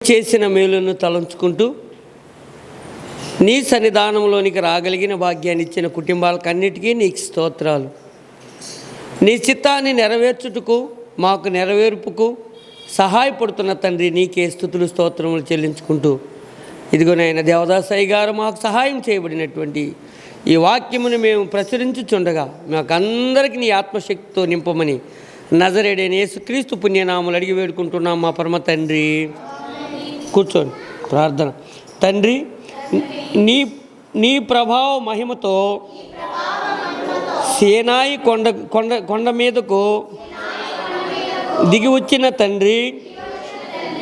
చేసిన మేలును తలంచుకుంటూ నీ సన్నిధానంలోనికి రాగలిగిన భాగ్యాన్ని ఇచ్చిన కుటుంబాలకన్నిటికీ నీకు స్తోత్రాలు. నీ చిత్తాన్ని నెరవేర్చుటకు మాకు నెరవేర్పుకు సహాయపడుతున్న తండ్రి నీకే స్తుతులు స్తోత్రములు చెల్లించుకుంటూ ఇదిగోనైనా దేవదాసయ్య గారు మాకు సహాయం చేయబడినటువంటి ఈ వాక్యమును మేము ప్రచురించుచుండగా మాకందరికీ నీ ఆత్మశక్తితో నింపమని నజరేడైన యేసుక్రీస్తు పుణ్యనామములు అడిగి వేడుకుంటున్నాం మా పరమ తండ్రి. కూర్చోండి, ప్రార్థన. తండ్రి, నీ నీ ప్రభావ మహిమతో సీనాయి కొండ మీదకు దిగి వచ్చిన తండ్రి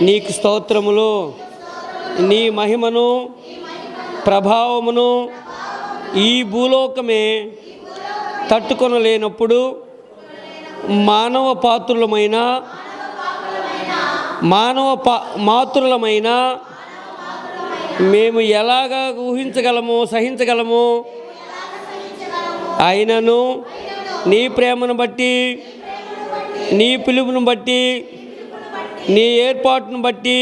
నీకు స్తోత్రములు. నీ మహిమను ప్రభావమును ఈ భూలోకమే తట్టుకొనలేనప్పుడు మాతృలమైన మేము ఎలాగా ఊహించగలము, సహించగలము? అయినను నీ ప్రేమను బట్టి, నీ పిలుపును బట్టి, నీ ఏర్పాటును బట్టి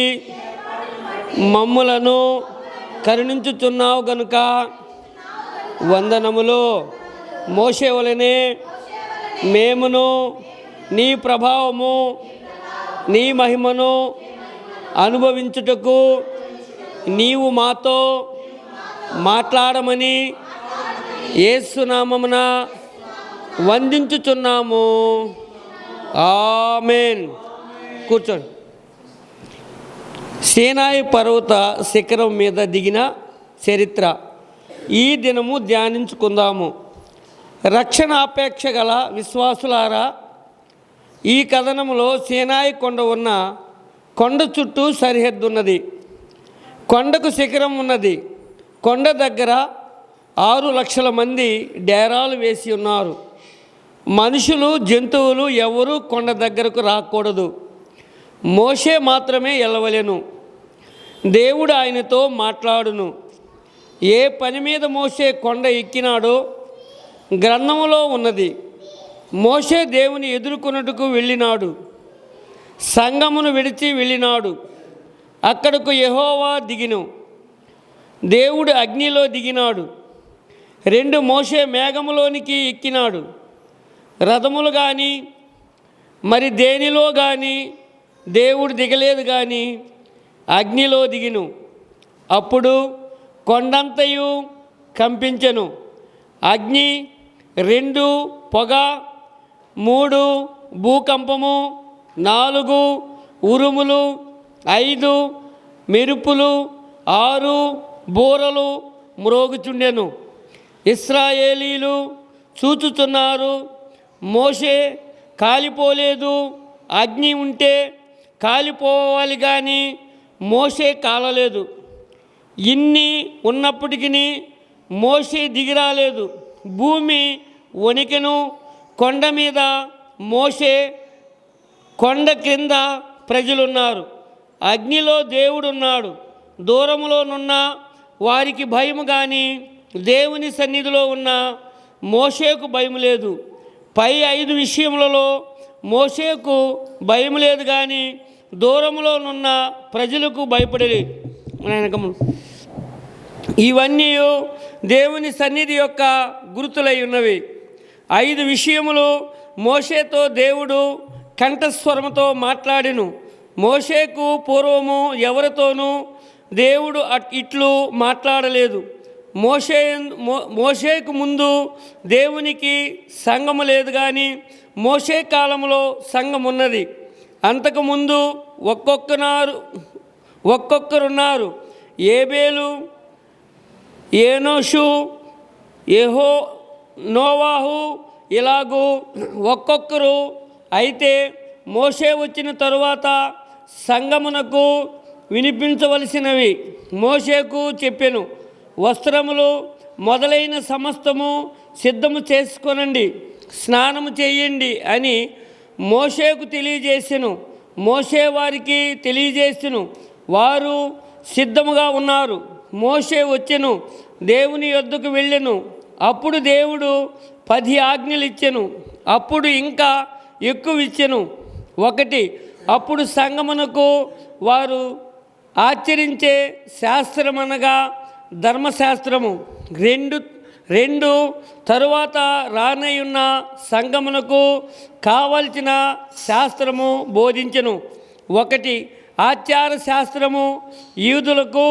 మమ్ములను కరుణించుచున్నావు గనుక వందనములు. మోషే వలెనే మేమును నీ ప్రభావము, నీ మహిమను అనుభవించుటకు నీవు మాతో మాట్లాడమని యేసు నామమున వందించుచున్నాము. ఆమేన్. కూర్చోండి. సీనాయి పర్వత శిఖరం మీద దిగిన చరిత్ర ఈ దినము ధ్యానించుకుందాము. రక్షణ అపేక్ష గల విశ్వాసులారా, ఈ కథనంలో సీనాయి కొండ ఉన్న కొండ చుట్టూ సరిహద్దు ఉన్నది. కొండకు శిఖరం ఉన్నది. కొండ దగ్గర 6 లక్షల మంది డేరాలు వేసి ఉన్నారు. మనుషులు, జంతువులు ఎవరూ కొండ దగ్గరకు రాకూడదు. మోషే మాత్రమే వెళ్ళవలెను. దేవుడు ఆయనతో మాట్లాడును. ఏ పని మీద మోషే కొండ ఎక్కినాడో గ్రంథములో ఉన్నది. మోషే దేవుని ఎదుర్కొనుటకు వెళ్ళినాడు. సంగమును విడిచి వెళ్ళినాడు. అక్కడకు యెహోవా దిగిను. దేవుడు అగ్నిలో దిగినాడు. 2 మోషే మేఘములోనికి ఎక్కినాడు. రథములు కానీ మరి దేనిలో కానీ దేవుడు దిగలేదు, కానీ అగ్నిలో దిగిను. అప్పుడు కొండంతయు కంపించెను. అగ్ని, 2 పొగ, 3 భూకంపము, 4 ఉరుములు, 5 మెరుపులు, 6 బూరలు మ్రోగుచుండెను. ఇశ్రాయేలీలు చూచుచున్నారు. మోషే కాలిపోలేదు. అగ్ని ఉంటే కాలిపోవాలి, కానీ మోషే కాలలేదు. ఇన్ని ఉన్నప్పటికీ మోషే దిగిరాలేదు. భూమి వణికెను. కొండ మీద మోషే, కొండ క్రింద ప్రజలున్నారు. అగ్నిలో దేవుడున్నాడు. దూరములోనున్న వారికి భయము, కానీ దేవుని సన్నిధిలో ఉన్న మోషేకు భయం లేదు. పై 5 విషయములలో మోషేకు భయం లేదు, కానీ దూరములోనున్న ప్రజలకు భయపడేది. ఇవన్నీ దేవుని సన్నిధి యొక్క గుర్తులై ఉన్నవి. 5 విషయములు మోషేతో దేవుడు కంఠస్వరముతో మాట్లాడెను. మోషేకు పూర్వము ఎవరితోనూ దేవుడు ఇట్లు మాట్లాడలేదు. మోషేకు ముందు దేవునికి సంఘము లేదు, కానీ మోషే కాలంలో సంఘం ఉన్నది. అంతకుముందు ఒక్కొక్కరున్నారు. ఏబేలు, ఏనోషు, నోవాహు, ఇలాగూ ఒక్కొక్కరు. అయితే మోషే వచ్చిన తరువాత సంఘమునకు వినిపించవలసినవి మోషేకు చెప్పెను. వస్త్రములు మొదలైన సమస్తము సిద్ధము చేసుకొనండి, స్నానము చేయండి అని మోషేకు తెలియజేసెను. మోషే వారికి తెలియజేసెను. వారు సిద్ధముగా ఉన్నారు. మోషే వచ్చెను, దేవుని యొద్దకు వెళ్ళెను. అప్పుడు దేవుడు 10 ఆజ్ఞలు ఇచ్చెను. అప్పుడు ఇంకా ఎక్కువ ఇచ్చెను. 1, అప్పుడు సంగమునకు వారు ఆచరించే శాస్త్రమనగా ధర్మశాస్త్రము. రెండు తరువాత రానయ్యున్న సంగమునకు కావలసిన శాస్త్రము బోధించెను. 1 ఆచార శాస్త్రము యూదులకు,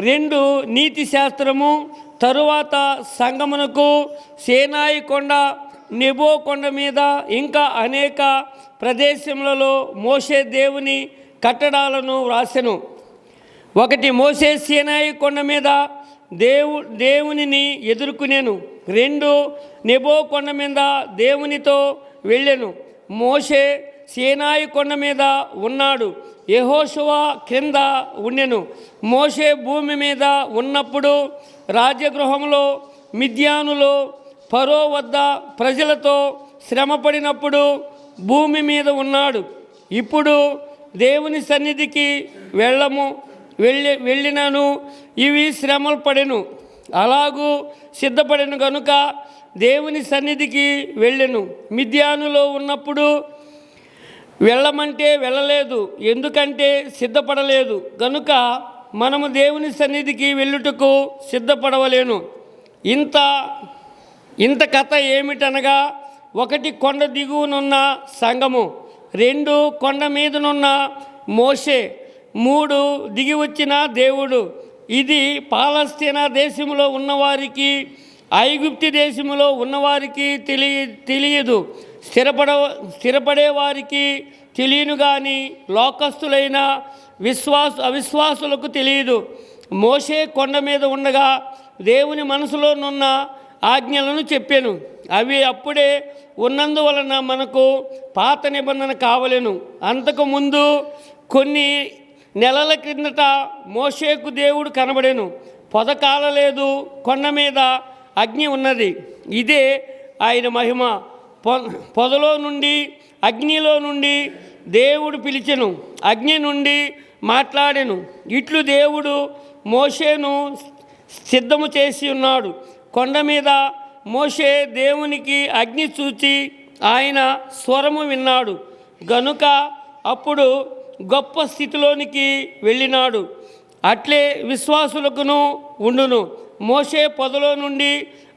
2 నీతి శాస్త్రము. తరువాత సంగమునకు సేనాయి కొండ, నెబో కొండ మీద ఇంకా అనేక ప్రదేశములలో మోషే దేవుని కట్టడాలను వ్రాసెను. 1 మోషే సీనాయి కొండ మీద దేవునిని ఎదుర్కొనేను. 2 నెబో కొండ మీద దేవునితో వెళ్ళెను. మోషే సీనాయి కొండ మీద ఉన్నాడు, యెహోషువ క్రింద ఉండెను. మోషే భూమి మీద ఉన్నప్పుడు రాజగృహంలో మిద్యానులో ఫరో వద్ద ప్రజలతో శ్రమపడినప్పుడు భూమి మీద ఉన్నాడు. ఇప్పుడు దేవుని సన్నిధికి వెళ్ళినను ఇవి శ్రమలు పడెను. అలాగూ సిద్ధపడెను గనుక దేవుని సన్నిధికి వెళ్ళెను. మిద్యానులో ఉన్నప్పుడు వెళ్ళమంటే వెళ్ళలేదు, ఎందుకంటే సిద్ధపడలేదు గనుక మనము దేవుని సన్నిధికి వెళ్ళుటకు సిద్ధపడవలేను. ఇంత కథ ఏమిటనగా, 1 కొండ దిగువనున్న సంఘము, 2 కొండ మీదనున్న మోషే, 3 దిగి వచ్చిన దేవుడు. ఇది పాలస్తీనా దేశంలో ఉన్నవారికి, ఐగుప్తు దేశంలో ఉన్నవారికి తెలియదు, స్థిరపడే వారికి తెలియను, కానీ లోకస్తులైన అవిశ్వాసులకు తెలియదు. మోషే కొండ మీద ఉండగా దేవుని మనసులోనున్న ఆజ్ఞలను చెప్పాను. అవి అప్పుడే ఉన్నందువలన మనకు పాత నిబంధన కావలెను. అంతకుముందు కొన్ని నెలల క్రిందట మోషేకు దేవుడు కనబడెను. పొద కాలలేదు, కొండ మీద అగ్ని ఉన్నది. ఇదే ఆయన మహిమ. పొదలో నుండి అగ్నిలో నుండి దేవుడు పిలిచెను, అగ్ని నుండి మాట్లాడెను. ఇట్లు దేవుడు మోషేను సిద్ధము చేసి ఉన్నాడు. కొండ మీద మోషే దేవునికి అగ్ని చూచి ఆయన స్వరము విన్నాడు గనుక అప్పుడు గొప్ప స్థితిలోనికి వెళ్ళినాడు. అట్లే విశ్వాసులకును ఉండును. మోషే పొదలో నుండి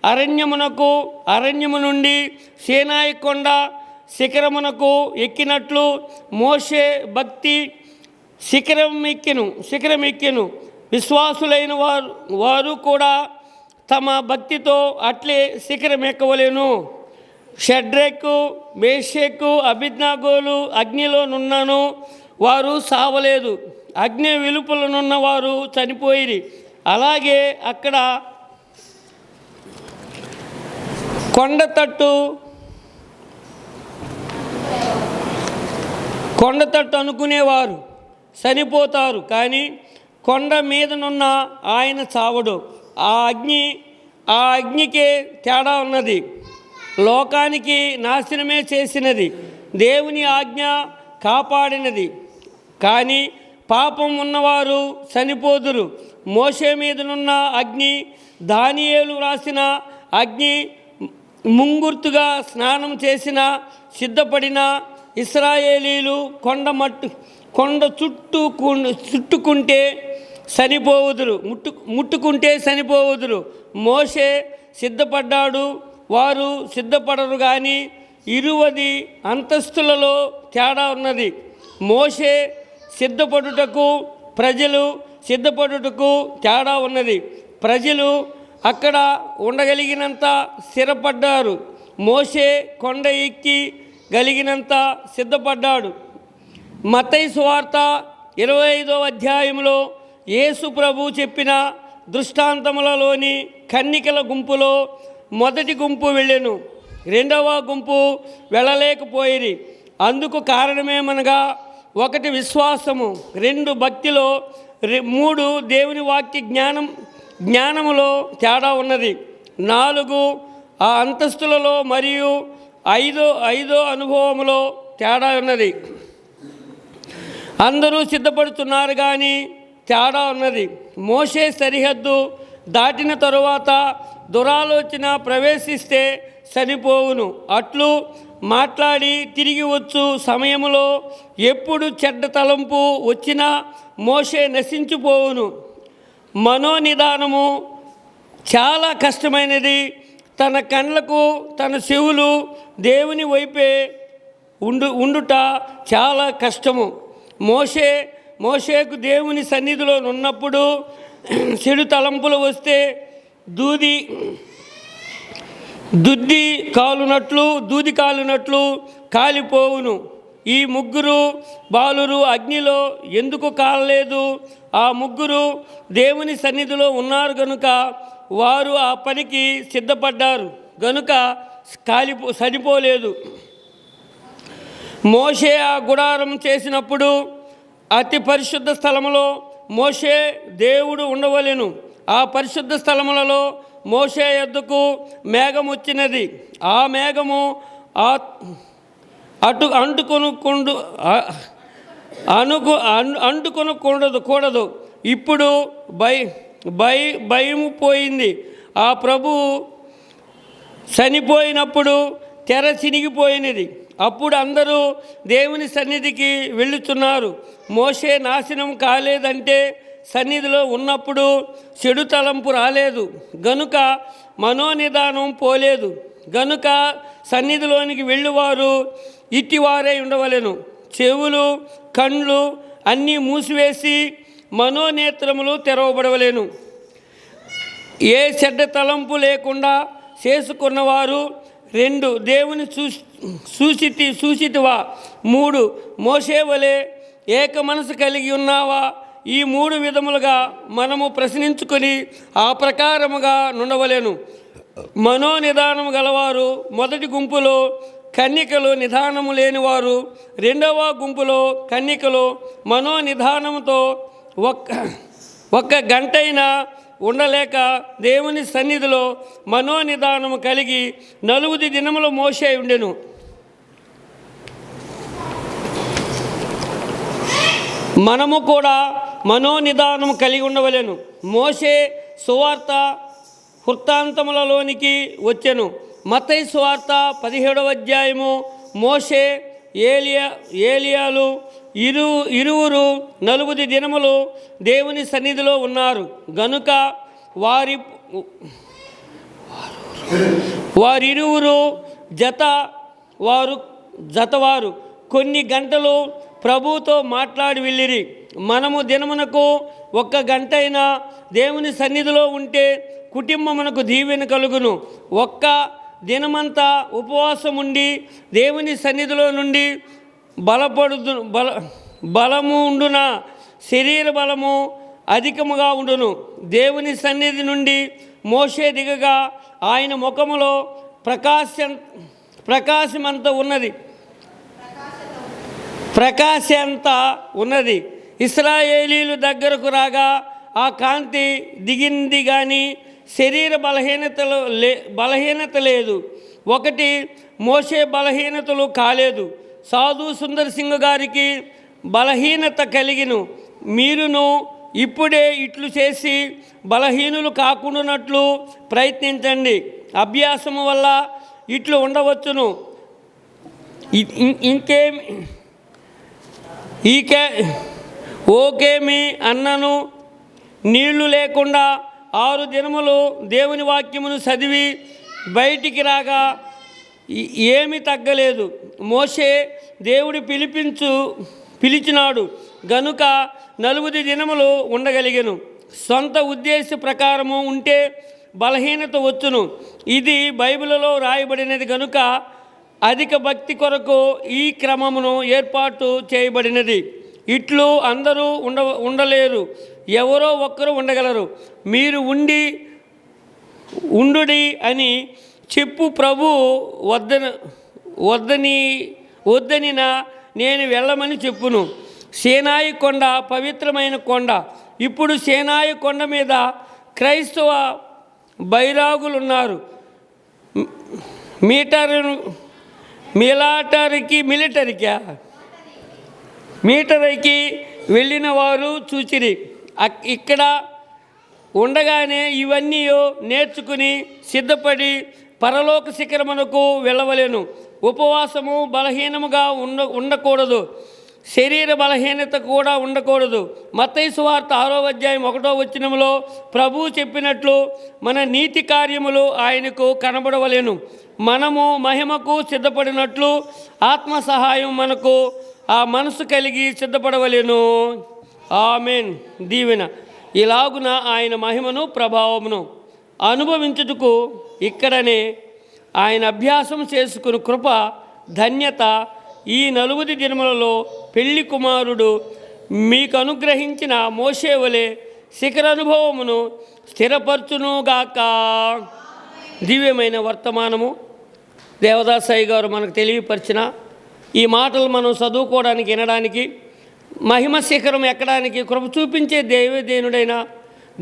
అరణ్యము నుండి సీనాయి కొండ శిఖరమునకు ఎక్కినట్లు మోషే భక్తి శిఖరం ఎక్కెను. విశ్వాసులైన వారు కూడా తమ భక్తితో అట్లే శిఖరం ఎక్కవలెను. షడ్రకు, మేషకు, అబేద్నెగోలు అగ్నిలో నున్నను, వారు సావలేదు. అగ్ని వెలుపలనున్న వారు చనిపోయిరి. అలాగే అక్కడ కొండతట్టు అనుకునేవారు చనిపోతారు, కానీ కొండ మీదనున్న ఆయన చావడు. ఆ అగ్నికే తేడా ఉన్నది. లోకానికి నాశనమే చేసినది, దేవుని ఆజ్ఞ కాపాడినది. కానీ పాపం ఉన్నవారు చనిపోదురు. మోషే మీదనున్న అగ్ని, దానియేలు రాసిన అగ్ని, ముంగుర్తుగా స్నానం చేసిన సిద్ధపడిన ఇశ్రాయేలీలు కొండ చుట్టుకుంటే చనిపోవుదురు, ముట్టుకుంటే చనిపోవుదురు. మోషే సిద్ధపడ్డాడు, వారు సిద్ధపడరు. కానీ 20 అంతస్తులలో తేడా ఉన్నది. మోషే సిద్ధపడుటకు, ప్రజలు సిద్ధపడుటకు తేడా ఉన్నది. ప్రజలు అక్కడ ఉండగలిగినంత స్థిరపడ్డారు. మోషే కొండ ఎక్కి గలిగినంత సిద్ధపడ్డాడు. మత్తయి సువార్త 25వ అధ్యాయంలో యేసు ప్రభు చెప్పిన దృష్టాంతములలోని కన్నికల గుంపులో మొదటి గుంపు వెళ్ళెను, రెండవ గుంపు వెళ్ళలేకపోయిరి. అందుకు కారణమేమనగా 1 విశ్వాసము, 2 భక్తిలో, 3 దేవుని వాక్య జ్ఞానములో తేడా ఉన్నది, 4 ఆ అంతస్తులలో మరియు 5 అనుభవములో తేడా ఉన్నది. అందరూ సిద్ధపడుతున్నారు, కానీ తేడా ఉన్నది. మోషే సరిహద్దు దాటిన తరువాత దురాలోచన ప్రవేశిస్తే చనిపోవును. అట్లు మాట్లాడి తిరిగి వచ్చు సమయంలో ఎప్పుడు చెడ్డ తలంపు వచ్చినా మోషే నశించిపోవును. మనోనిదానము చాలా కష్టమైనది. తన కండ్లకు తన చెవులు దేవుని వైపే ఉండుట చాలా కష్టము. మోషేకు దేవుని సన్నిధిలో ఉన్నప్పుడు చెడు తలంపులు వస్తే దూది కాలునట్లు కాలిపోవును. ఈ ముగ్గురు బాలురు అగ్నిలో ఎందుకు కాలలేదు? ఆ ముగ్గురు దేవుని సన్నిధిలో ఉన్నారు గనుక వారు ఆ పనికి సిద్ధపడ్డారు గనుక చనిపోలేదు. మోషే ఆ గుడారం చేసినప్పుడు అతి పరిశుద్ధ స్థలములో మోషే దేవుడు ఉండవలెను. ఆ పరిశుద్ధ స్థలములలో మోషే యొద్దకు మేఘం వచ్చినది. ఆ మేఘము అంటుకొనకూడదు. ఇప్పుడు భయము పోయింది. ఆ ప్రభువు చనిపోయినప్పుడు తెర చినిగిపోయినది. అప్పుడు అందరూ దేవుని సన్నిధికి వెళ్ళుచున్నారు. మోషే నాశనం కాలేదంటే సన్నిధిలో ఉన్నప్పుడు చెడు తలంపు రాలేదు గనుక మనోనిదానం పోలేదు. గనుక సన్నిధిలోనికి వెళ్ళువారు ఇట్టివారే ఉండవలెను. చెవులు కండ్లు అన్నీ మూసివేసి మనోనేత్రములు తెరవబడవలెను. ఏ చెడ్డ తలంపు లేకుండా చేసుకున్నవారు 2 దేవుని చూసితివా? 3 మోషే వలె ఏక మనసు కలిగి ఉన్నావా? ఈ 3 విధములుగా మనము ప్రశ్నించుకొని ఆ ప్రకారముగా నుండవలెను. మనోనిదానము గలవారు మొదటి గుంపులో, కన్యకలు నిదానము లేనివారు రెండవ గుంపులో. కన్యకలు మనోనిదానముతో ఒక్క గంటైనా ఉండలేక దేవుని సన్నిధిలో మనోనిదానము కలిగి 40 దినములు మోషే ఉండెను. మనము కూడా మనోనిదానము కలిగి ఉండవలెను. మోషే సువార్త వృత్తాంతములలోనికి వచ్చెను. మత్తయి సువార్త 17వ అధ్యాయము. మోషే ఏలియాలు ఇరువురు 40 దినములు దేవుని సన్నిధిలో ఉన్నారు గనుక వారిరువురు జతవారు కొన్ని గంటలు ప్రభువుతో మాట్లాడి వెళ్ళిరి. మనము దినమునకు 1 గంట అయినా దేవుని సన్నిధిలో ఉంటే కుటుంబమునకు దీవెన కలుగును. ఒక్క దినమంతా ఉపవాసం ఉండి దేవుని సన్నిధిలో నుండి బలము ఉండున, శరీర బలము అధికముగా ఉండును. దేవుని సన్నిధి నుండి మోషే దిగగా ఆయన ముఖములో ప్రకాశమంత ఉన్నది. ఇశ్రాయేలీలు దగ్గరకు రాగా ఆ కాంతి దిగింది కానీ శరీర బలహీనత లేదు. మోషే బలహీనతలు కాలేదు. సాధు సుందర్ సింగ్ గారికి బలహీనత కలిగిను. మీరును ఇప్పుడే ఇట్లు చేసి బలహీనులు కాకుండానట్లు ప్రయత్నించండి. అభ్యాసము వల్ల ఇట్లు ఉండవచ్చును. ఓకేమి అన్నను నీళ్లు లేకుండా 6 దినములు దేవుని వాక్యమును చదివి బయటికి రాగా ఏమీ తగ్గలేదు. మోషే దేవుడు పిలిచినాడు గనుక 40 దినములు ఉండగలిగెను. సొంత ఉద్దేశ ప్రకారము ఉంటే బలహీనత వచ్చును. ఇది బైబిల్లో రాయబడినది గనుక అధిక భక్తి కొరకు ఈ క్రమమును ఏర్పాటు చేయబడినది. ఇట్లు అందరూ ఉండలేరు, ఎవరో ఒక్కరు ఉండగలరు. మీరు ఉండుడి అని చెప్పు. ప్రభు వద్దనినా నేను వెళ్ళమని చెప్పును. సీనాయి కొండ పవిత్రమైన కొండ. ఇప్పుడు సీనాయి కొండ మీద క్రైస్తవ బైరాగులున్నారు. మిలిటరీకి వెళ్ళిన వారు చూచిరి. ఇక్కడ ఉండగానే ఇవన్నీ నేర్చుకుని సిద్ధపడి పరలోక శిఖరమునకు వెళ్ళవలెను. ఉపవాసము బలహీనముగా ఉండకూడదు. శరీర బలహీనత కూడా ఉండకూడదు. మత్తయి సువార్త 6వ అధ్యాయం 1వ వచనంలో ప్రభువు చెప్పినట్లు మన నీతి కార్యములు ఆయనకు కనబడవలెను. మనము మహిమకు సిద్ధపడినట్లు ఆత్మ సహాయం మనకు ఆ మనసు కలిగి సిద్ధపడవలెను. ఆమేన్. దీవెన. ఇలాగున ఆయన మహిమను ప్రభావమును అనుభవించుటకు ఇక్కడనే ఆయన అభ్యాసం చేసుకుని కృప ధన్యత ఈ 40 దినములలో పెళ్లి కుమారుడు మీకు అనుగ్రహించిన మోషే వలె శిఖరానుభవమును స్థిరపరచునుగాక. దివ్యమైన వర్తమానము దేవదాసయ్య గారు మనకు తెలియపరిచిన ఈ మాటలు మనం చదువుకోవడానికి, వినడానికి, మహిమ శిఖరం ఎక్కడానికి కృప చూపించే దేవదేనుడైన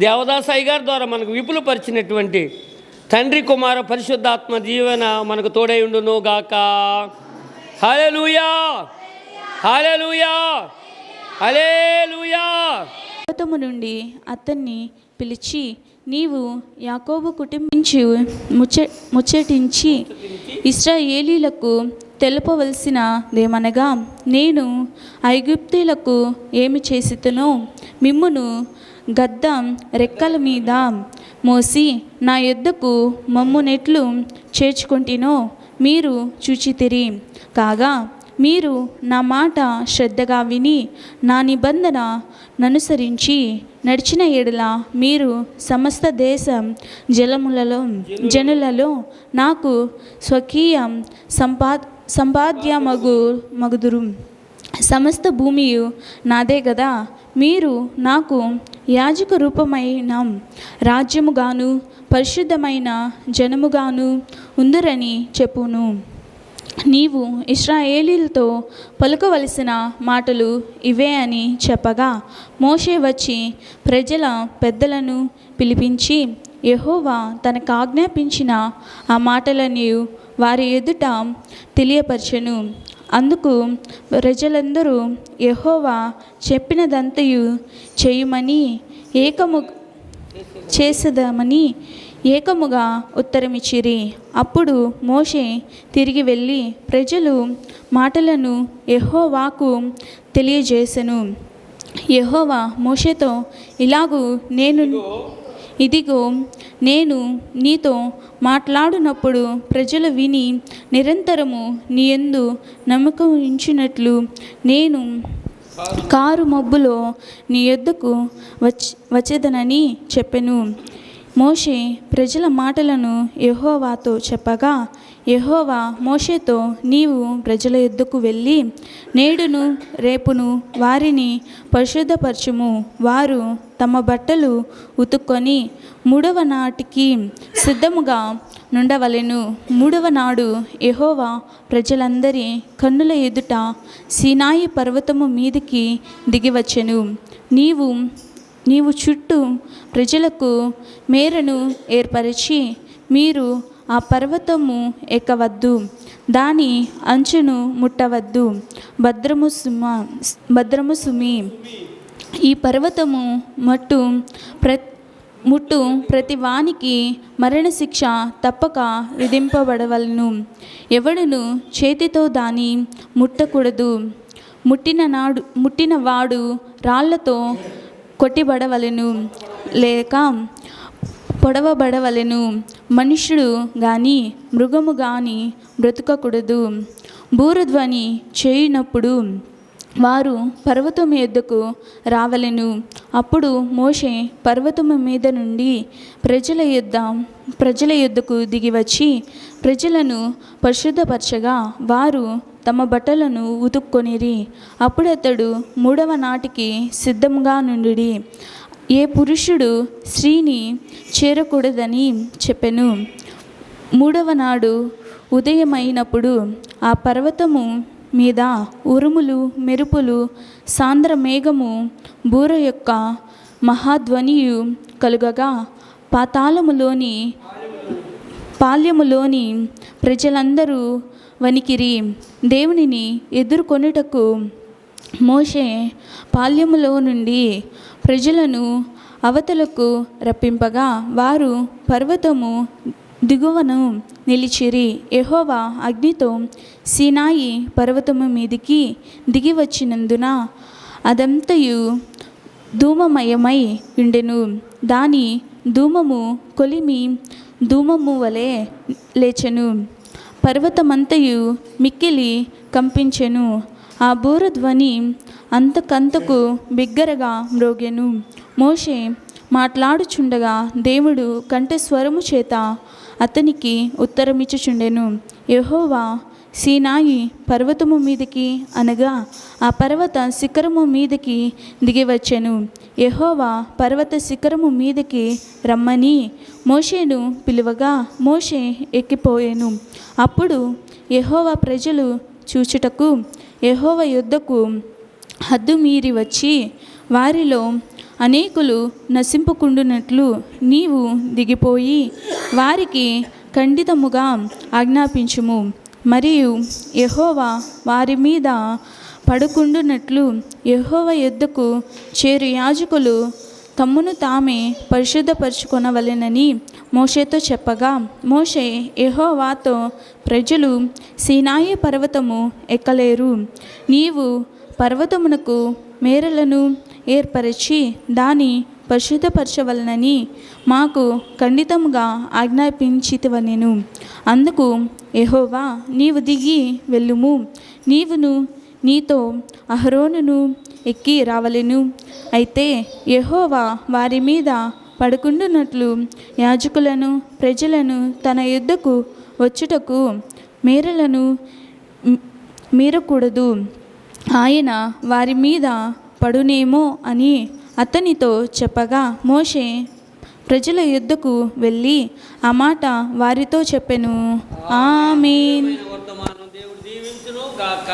దేవదాసయ్య గారి ద్వారా మనకు విపులపరిచినటువంటి తండ్రి కుమార పరిశుద్ధాత్మ దీవెన మనకు తోడై ఉండును గాక. హల్లెలూయా, హల్లెలూయా, హల్లెలూయా. పర్వతము నుండి అతన్ని పిలిచి, నీవు యాకోబు కుటుంబించి ముచ్చటించి ఇశ్రాయేలీలకు తెలుపవలసినదేమనగా, నేను ఐగుప్తీయులకు ఏమి చేసితునో మిమ్మును గద్ద రెక్కల మీద మోసి నా యొద్దకు మమ్మునెట్లు చేర్చుకొంటినో మీరు చూచితిరి. కాగా మీరు నా మాట శ్రద్ధగా విని నా నిబంధన ననుసరించి నడిచిన ఎడల మీరు సమస్త దేశం జనులలో నాకు స్వకీయ సంపాద్యమగుదురు. సమస్త భూమియు నాదే గదా. మీరు నాకు యాజక రూపమైన రాజ్యముగాను పరిశుద్ధమైన జనముగాను ఉందురని చెప్పును. నీవు ఇశ్రాయేలీలతో పలుకవలసిన మాటలు ఇవే అని చెప్పగా, మోషే వచ్చి ప్రజల పెద్దలను పిలిపించి యెహోవా తనకు ఆజ్ఞాపించిన ఆ మాటలని వారి ఎదుట తెలియపరచెను. అందుకు ప్రజలందరూ యెహోవా చెప్పినదంతయు చేయుమని చేసేదామని ఏకముగా ఉత్తరమిచ్చిరి. అప్పుడు మోషే తిరిగి వెళ్ళి ప్రజలు మాటలను యెహోవాకు తెలియజేసెను. యెహోవా మోషేతో ఇలాగు ఇదిగో నేను నీతో మాట్లాడునప్పుడు ప్రజలు విని నిరంతరము నీ యందు నమ్మకం ఉంచినట్లు నేను కారు మబ్బులో నీ యొద్దకు వచ్చేదనని చెప్పెను. మోషే ప్రజల మాటలను యెహోవాతో చెప్పగా, యెహోవా మోషేతో, నీవు ప్రజల యొద్దకు వెళ్ళి నేడును రేపును వారిని పరిశుద్ధపరచుము. వారు తమ బట్టలు ఉతుక్కొని 3వ నాటికి సిద్ధముగా నుండవలెను. 3వ నాడు యెహోవా ప్రజలందరి కన్నుల ఎదుట సీనాయి పర్వతము మీదికి దిగివచ్చెను. నీవు చుట్టూ ప్రజలకు మేరను ఏర్పరిచి మీరు ఆ పర్వతము ఎక్కవద్దు, దాని అంచును ముట్టవద్దు. భద్రము సుమి. ఈ పర్వతము ముట్టు ప్రతి వానికి మరణశిక్ష తప్పక విధింపబడవలను. ఎవడును చేతితో దాని ముట్టకూడదు. ముట్టినవాడు రాళ్లతో కొట్టిబడవలెను లేక పొడవబడవలెను. మనుష్యుడు గాని మృగము గాని బ్రతుకకూడదు. బూరధ్వని చేయునప్పుడు వారు పర్వతము యొద్దకు రావలెను. అప్పుడు మోషే పర్వతము మీద నుండి ప్రజల యొద్దకు దిగివచ్చి ప్రజలను పరిశుద్ధపరచగా వారు తమ బట్టలను ఉతుక్కొనిరి. అప్పుడు అతడు 3వ నాటికి సిద్ధంగా నుండి ఏ పురుషుడు స్త్రీని చేరకూడదని చెప్పెను. 3వ నాడు ఉదయమైనప్పుడు ఆ పర్వతము మీద ఉరుములు, మెరుపులు, సాంద్ర మేఘము, బూర యొక్క మహాధ్వనియు కలుగగా పాల్యములోని ప్రజలందరూ వణికిరి. దేవునిని ఎదుర్కొనుటకు మోషే పాల్యములో నుండి ప్రజలను అవతలకు రప్పింపగా వారు పర్వతము దిగువను నిలిచిరి. యెహోవా అగ్నితో సీనాయి పర్వతము మీదికి దిగి వచ్చినందున అదంతయు ధూమమయమై ఉండెను. దాని ధూమము కొలిమి ధూమము వలె లేచెను. పర్వతమంతయు మిక్కిలి కంపించెను. ఆ బూరధ్వని అంతకంతకు బిగ్గరగా మ్రోగెను. మోషే మాట్లాడుచుండగా దేవుడు కంఠస్వరము చేత అతనికి ఉత్తరమిచ్చుచుండెను. యెహోవా సీనాయి పర్వతము మీదకి అనగా ఆ పర్వత శిఖరము మీదకి దిగివచ్చెను. యెహోవా పర్వత శిఖరము మీదకి రమ్మని మోషేను పిలువగా మోషే ఎక్కిపోయెను. అప్పుడు యెహోవా ప్రజలు చూచుటకు యెహోవా యొద్దకు హద్దు మీరి వచ్చి వారిలో అనేకులు నశింపుకుండునట్లు నీవు దిగిపోయి వారికి ఖండితముగా ఆజ్ఞాపించుము. మరియు యెహోవా వారి మీద పడుకుండునట్లు యెహోవా యొద్దకు చేరు యాజకులు తమ్మును తామే పరిశుద్ధపరచుకొనవలెనని మోషేతో చెప్పగా మోషే యెహోవాతో ప్రజలు సీనాయి పర్వతము ఎక్కలేరు. నీవు పర్వతమునకు మేరలను ఏర్పరచి దాన్ని పరిశుద్ధపరచవలనని మాకు ఖండితముగా ఆజ్ఞాపించితివనెను. అందుకు యెహోవా నీవు దిగి వెళ్ళుము, నీవును నీతో అహరోనును ఎక్కి రావలెను. అయితే యెహోవా వారి మీద పడుకుండునట్లు యాజకులను ప్రజలను తన యుద్ధకు వచ్చుటకు మేరలను మీరకూడదు. ఆయన వారి మీద పడునేమో అని అతనితో చెప్పగా మోషే ప్రజల యుద్ధకు వెళ్ళి ఆ మాట వారితో చెప్పెను. ఆమేన్. వర్తమానం దేవుడు దీవించును గాక.